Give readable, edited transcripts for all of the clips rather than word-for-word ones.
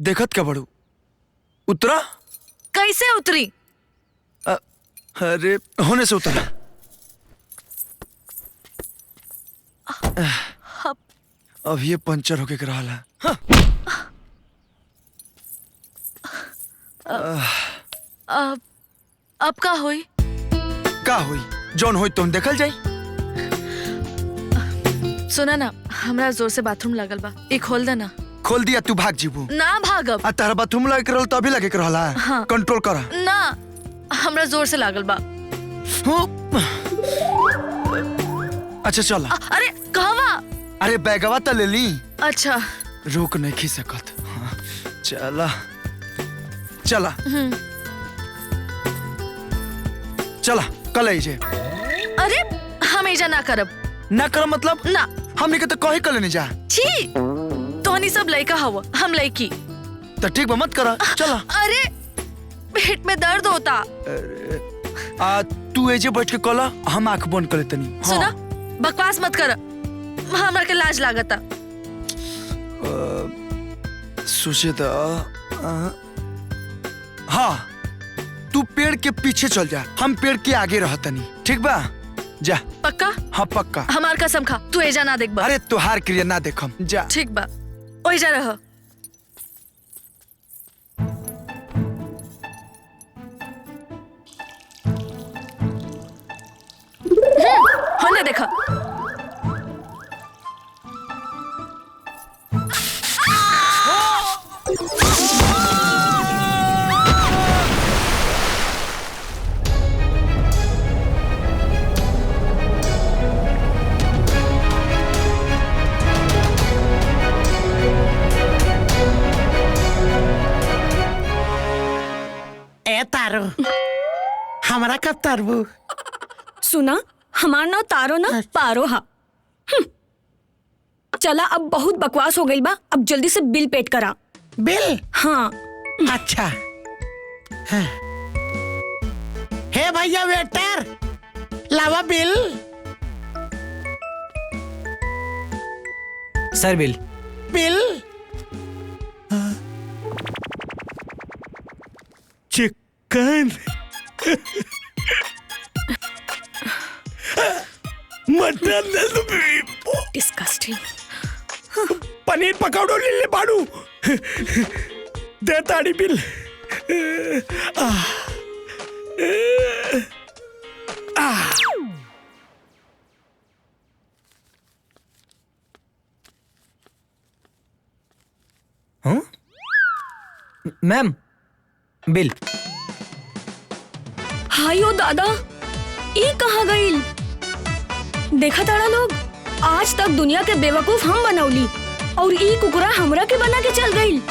देखत क्या बड़ू? उतरा। कैसे उतरी? अरे होने से उतरा। अब ये पंचर होके रहा है। हाँ। अब का होई? का हुई? जौन हुई तुम देखल जाई। सुना ना, हमरा जोर से बाथरूम लागल बा, एक खोल दे ना। खोल दिया तू भाग जीबू ना भागब। तारा बाथरूम लगे रहल तो अभी लगे के रहला। हाँ। कंट्रोल करा ना, हमरा जोर से लागल बा। अच्छा चला। अरे कहवा? अरे बैगवा तो ले ली। अच्छा रोक नहीं खी सकत। हाँ, चला चला चला कल आइजे। अरे हम ऐजा ना करब। ना कर मतलब ना, हमने के तो कहे कल नहीं जा। छी, तोहनी सब लड़का हवा, हम लड़की। तो ठीक बा मत करा। चला। अरे पेट में दर्द होता। तू एजे बैठ के कला, हम आंख बंद कर लेतनी। हाँ। सुना, बकवास मत कर, हमरा के लाज लागता। सोचे तो हाँ, तू पेड़ के पीछे चल जा, हम पेड़ के आगे रहतनी। ठीक बा? जा। पक्का? हाँ पक्का। हमार कसम खा, तू एजा ना देख बा। अरे तुहार क्रिया ना देखम। जा। ठीक बा, ओइजा रह। होने देखा। तारो हमारा कब तारबू? सुना, हमार नाम तारो ना पारो हा। चला, अब बहुत बकवास हो गई बा, अब जल्दी से बिल पेड करा। बिल? हाँ। अच्छा। हाँ। हे भैया वेटर, लावा bill. Sir bill. Bill? Chicken. Mutton disgusting. Paneer पकौड़ो ले बाड़ू। दे ताड़ी बिल। Ma'am bill. हायो दादा, ई कहाँ गईल? देखा तारा लोग, आज तक दुनिया के बेवकूफ हम बनौली और ई कुकुरा हमरा के बना के चल गईल।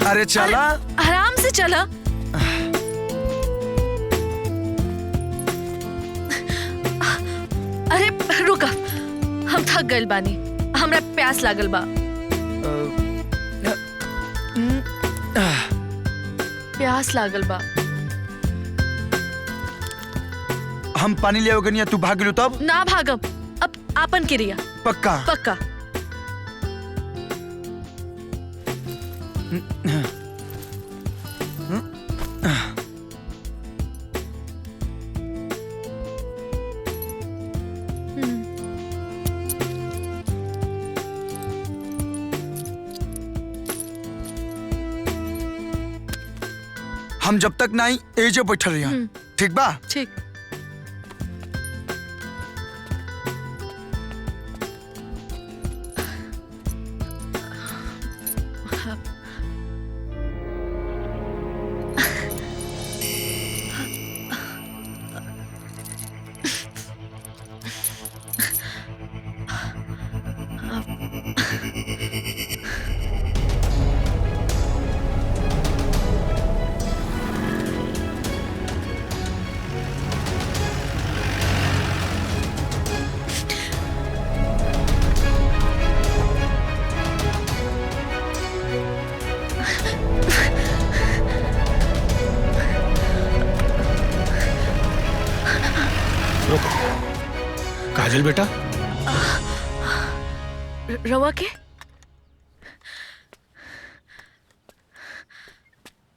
अरे चला। आराम से चला। अरे रुका, हम थक गइल बानी, हमरा प्यास लागल बा। प्यास लागल बा। हम पानी ले आओगे नहीं, तू भाग लो तब। ना भागब, अब आपन क्रिया। पक्का? पक्का। हम जब तक नहीं एजे बैठल रही ठीक बा। ठीक। काजल बेटा, रवा के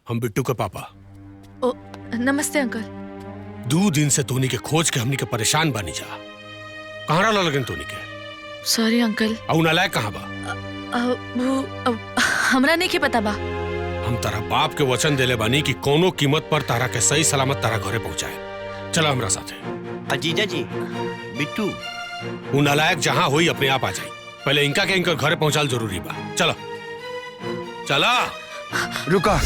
हम बिट्टू के पापा। ओ नमस्ते अंकल। 2 दिन से तोनी के खोज के हमनी के परेशान बानी जा। कहाँ रहा लगन तोनी के? Sorry uncle. और नालायक कहाँ बा? हमरा नहीं के पता बा। हम तारा बाप के वचन देले बानी कि कोनो कीमत पर तारा के सही सलामत तारा घरे पहुंचाए। चला हमरा साथे। जीजा जी, बिट्टू वो नालायक जहाँ हुई अपने आप आ जाई। पहले इनका के इनकर घरे पहुंचाल जरूरी बा। चलो चला। रुका।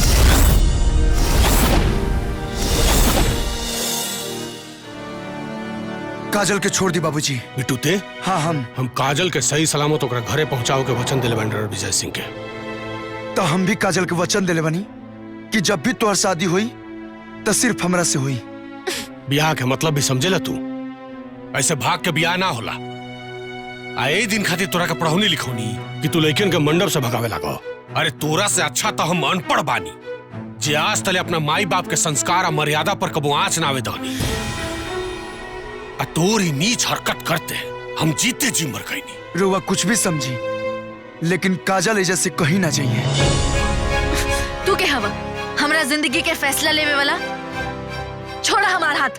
काजल के छोड़ दी बाबूजी। बिट्टू ते? हाँ हम काजल के सही सलामत ओकरा घरे पहुंचाओ के वचन देले बानी विजय सिंह के। तो हम भी काजल के वचन देले बानी कि जब भी तोहर शादी हुई तो सिर्फ हमरा से हुई। ब्याह के मतलब भी समझेला तू? ऐसे भाग के ब्याह ना होला। आए दिन खातिर तोरा के पढ़ौनी लिखौनी कि तू लड़कियन के मंडप से भगावे लागो। अरे तोरा से अच्छा तो हम अनपढ़ बानी जे आज तले अपना माई बाप के संस्कार और मर्यादा पर कबो आंच ना आवे दानी। आ तोरी नीच हरकत करते हम जीते जी मर गईनी। रुआ कुछ भी समझी लेकिन काजल एजा से कहीं ना जाइए। तू के हवा हमरा जिंदगी के फैसला लेवे वाला? छोड़ा हमार हाथ,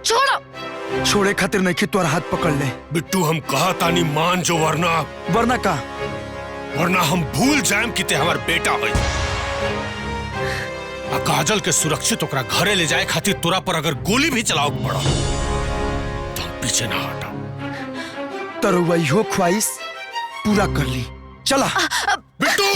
छोड़ो। छोड़े खातिर नहीं कि तोहर हाथ पकड़ ले। बिट्टू हम कहा तानी मान जो वरना का वरना हम भूल जाएम कि ते हमार बेटा है। आ काजल के सुरक्षित ओकरा घरे ले जाए खातिर तोरा पर अगर गोली भी चलाओ पड़ा तो हम पीछे ना हटा। तरुआ इहो ख्वाहिश पूरा कर ली। चला बिट्टू।